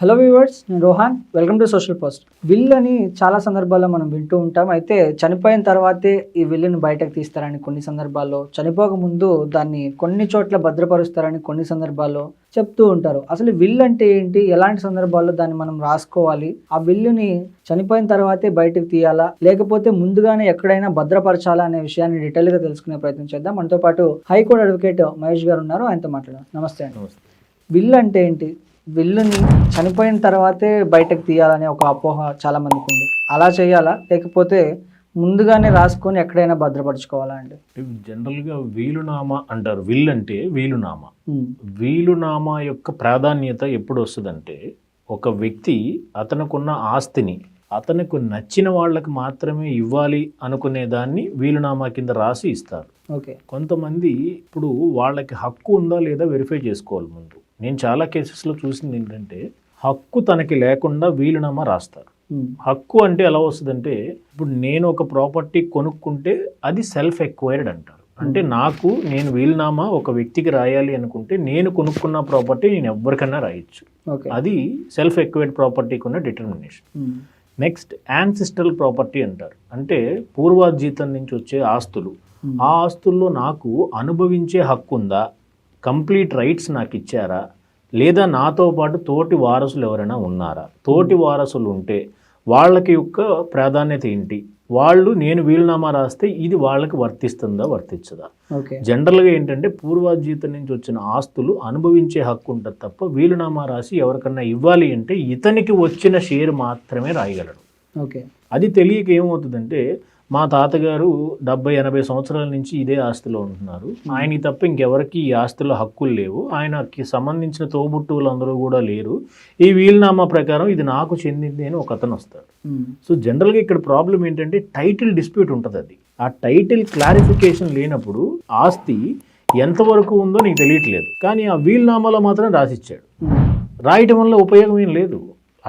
Hello viewers, నేను Rohan. Welcome to social post. Will అని చాలా సందర్భాల్లో మనం వింటూ ఉంటాం. అయితే చనిపోయిన తర్వాతే ఈ విల్లుని బయటకు తీస్తారని కొన్ని సందర్భాల్లో, చనిపోక ముందు దాన్ని కొన్ని చోట్ల భద్రపరుస్తారని కొన్ని సందర్భాల్లో చెప్తూ ఉంటారు. అసలు విల్ అంటే ఏంటి, ఎలాంటి సందర్భాల్లో దాన్ని మనం రాసుకోవాలి, ఆ విల్లుని చనిపోయిన తర్వాతే బయటకు తీయాలా లేకపోతే ముందుగానే ఎక్కడైనా భద్రపరచాలా అనే విషయాన్ని డీటెయిల్గా తెలుసుకునే ప్రయత్నం చేద్దాం. మనతో పాటు హైకోర్టు అడ్వకేట్ మహేష్ గారు ఉన్నారు, ఆయనతో మాట్లాడదాం. నమస్తే అండి. విల్ అంటే ఏంటి, విల్లుని చనిపోయిన తర్వాతే బయటకు తీయాలనే ఒక అపోహ చాలా మందికి ఉంది. అలా చేయాలా లేకపోతే ముందుగానే రాసుకొని ఎక్కడైనా భద్రపరచుకోవాలా అండి? జనరల్గా వీలునామా అంటారు. విల్ అంటే వీలునామా. వీలునామా యొక్క ప్రాధాన్యత ఎప్పుడు వస్తుందంటే, ఒక వ్యక్తి అతనుకున్న ఆస్తిని అతనికి నచ్చిన వాళ్ళకి మాత్రమే ఇవ్వాలి అనుకునే దాన్ని వీలునామా కింద రాసి ఇస్తారు. ఓకే. కొంతమంది ఇప్పుడు వాళ్ళకి హక్కు ఉందా లేదా వెరిఫై చేసుకోవాలి ముందు. నేను చాలా కేసెస్లో చూసింది ఏంటంటే, హక్కు తనకి లేకుండా వీలునామా రాస్తారు. హక్కు అంటే ఎలా వస్తుందంటే, ఇప్పుడు నేను ఒక ప్రాపర్టీ కొనుక్కుంటే అది సెల్ఫ్ ఎక్వైర్డ్ అంటారు. అంటే నేను వీలునామా ఒక వ్యక్తికి రాయాలి అనుకుంటే నేను కొనుక్కున్న ప్రాపర్టీ నేను ఎవరికైనా రాయొచ్చు. అది సెల్ఫ్ ఎక్వైర్డ్ ప్రాపర్టీకి ఉన్న డిటర్మినేషన్. నెక్స్ట్ యాన్సిస్ట్రల్ ప్రాపర్టీ అంటారు. అంటే పూర్వాజీతం నుంచి వచ్చే ఆస్తులు. ఆ ఆస్తుల్లో నాకు అనుభవించే హక్కు ఉందా, కంప్లీట్ రైట్స్ నాకు ఇచ్చారా, లేదా నాతో పాటు తోటి వారసులు ఎవరైనా ఉన్నారా, తోటి వారసులు ఉంటే వాళ్ళకి యొక్క ప్రాధాన్యత ఏంటి, నేను వీలునామా రాస్తే ఇది వాళ్ళకి వర్తిస్తుందా వర్తించదా. జనరల్గా ఏంటంటే పూర్వాజీతం నుంచి వచ్చిన ఆస్తులు అనుభవించే హక్కు ఉంటుంది తప్ప వీలునామా రాసి ఎవరికన్నా ఇవ్వాలి అంటే ఇతనికి వచ్చిన షేర్ మాత్రమే రాయగలడు. అది తెలియక ఏమవుతుందంటే, మా తాతగారు 70-80 సంవత్సరాల నుంచి ఇదే ఆస్తిలో ఉంటున్నారు, ఆయనకి తప్ప ఇంకెవరికి ఈ ఆస్తిలో హక్కులు లేవు, ఆయనకి సంబంధించిన తోబుట్టువులు అందరూ కూడా లేరు, ఈ వీలునామా ప్రకారం ఇది నాకు చెందింది అని ఒక అతను వస్తాడు. సో జనరల్గా ఇక్కడ ప్రాబ్లం ఏంటంటే టైటిల్ డిస్ప్యూట్ ఉంటుంది. అది ఆ టైటిల్ క్లారిఫికేషన్ లేనప్పుడు ఆస్తి ఎంతవరకు ఉందో నీకు తెలియట్లేదు, కానీ ఆ వీలునామాలో మాత్రం రాసిచ్చాడు. రాయటం వల్ల ఉపయోగం ఏం లేదు.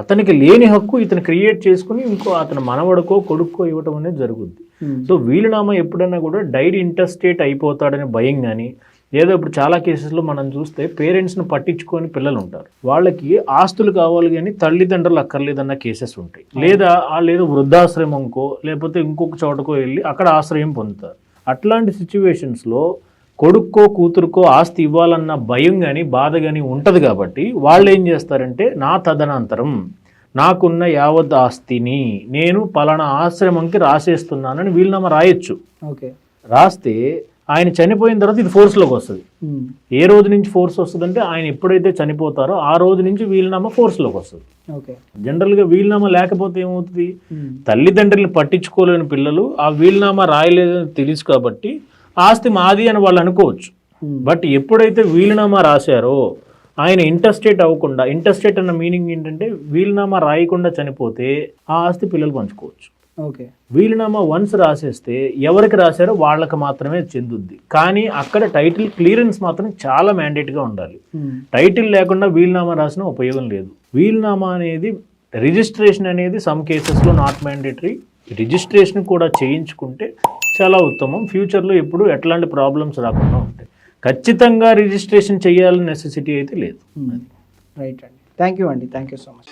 అతనికి లేని హక్కు ఇతను క్రియేట్ చేసుకుని ఇంకో అతను మనవడకో కొడుక్కో ఇవ్వటం అనేది జరుగుద్ది. సో వీలునామా ఎప్పుడైనా కూడా డైడ్ ఇంటర్స్టేట్ అయిపోతాడని భయం కానీ, ఏదో ఇప్పుడు చాలా కేసెస్లో మనం చూస్తే పేరెంట్స్ని పట్టించుకొని పిల్లలు ఉంటారు, వాళ్ళకి ఆస్తులు కావాలి కానీ తల్లిదండ్రులు అక్కర్లేదన్న కేసెస్ ఉంటాయి. లేదా వాళ్ళు వృద్ధాశ్రమంకో లేకపోతే ఇంకొక చోటకో వెళ్ళి అక్కడ ఆశ్రయం పొందుతారు. అట్లాంటి సిచ్యువేషన్స్లో కొడుక్కో కూతురుకో ఆస్తి ఇవ్వాలన్న భయం కానీ బాధ కానీ ఉంటుంది. కాబట్టి వాళ్ళు ఏం చేస్తారంటే, నా తదనంతరం నాకున్న యావత్ ఆస్తిని నేను పలానా ఆశ్రమంకి రాసేస్తున్నానని వీలునామా రాయొచ్చు. రాస్తే ఆయన చనిపోయిన తర్వాత ఇది ఫోర్స్లోకి వస్తుంది. ఏ రోజు నుంచి ఫోర్స్ వస్తుందంటే, ఆయన ఎప్పుడైతే చనిపోతారో ఆ రోజు నుంచి వీలునామా ఫోర్స్లోకి వస్తుంది. జనరల్గా వీలునామా లేకపోతే ఏమవుతుంది, తల్లిదండ్రులను పట్టించుకోలేని పిల్లలు ఆ వీలునామా రాయలేదని తెలుసు కాబట్టి ఆస్తి మాది అని వాళ్ళు అనుకోవచ్చు. బట్ ఎప్పుడైతే వీలునామా రాశారో ఆయన ఇంటర్స్టేట్ అవ్వకుండా, ఇంటర్స్టేట్ అన్న మీనింగ్ ఏంటంటే వీలునామా రాయకుండా చనిపోతే ఆ ఆస్తి పిల్లలు పంచుకోవచ్చు. వీలునామా వన్స్ రాసేస్తే ఎవరికి రాశారో వాళ్ళకి మాత్రమే చెందుద్ది. కానీ అక్కడ టైటిల్ క్లియరెన్స్ మాత్రం చాలా మ్యాండేట్గా ఉండాలి. టైటిల్ లేకుండా వీలునామా రాసిన ఉపయోగం లేదు. వీలునామా అనేది రిజిస్ట్రేషన్ అనేది సమ్ కేసెస్లో నాట్ మ్యాండేటరీ. రిజిస్ట్రేషన్ కూడా చేయించుకుంటే చాలా ఉత్తమం. ఫ్యూచర్లో ఎప్పుడు ఎట్లాంటి ప్రాబ్లమ్స్ రాకుండా ఉంటాయి. ఖచ్చితంగా రిజిస్ట్రేషన్ చేయాలని నెసెసిటీ అయితే లేదు. రైట్ అండి. Thank you so much.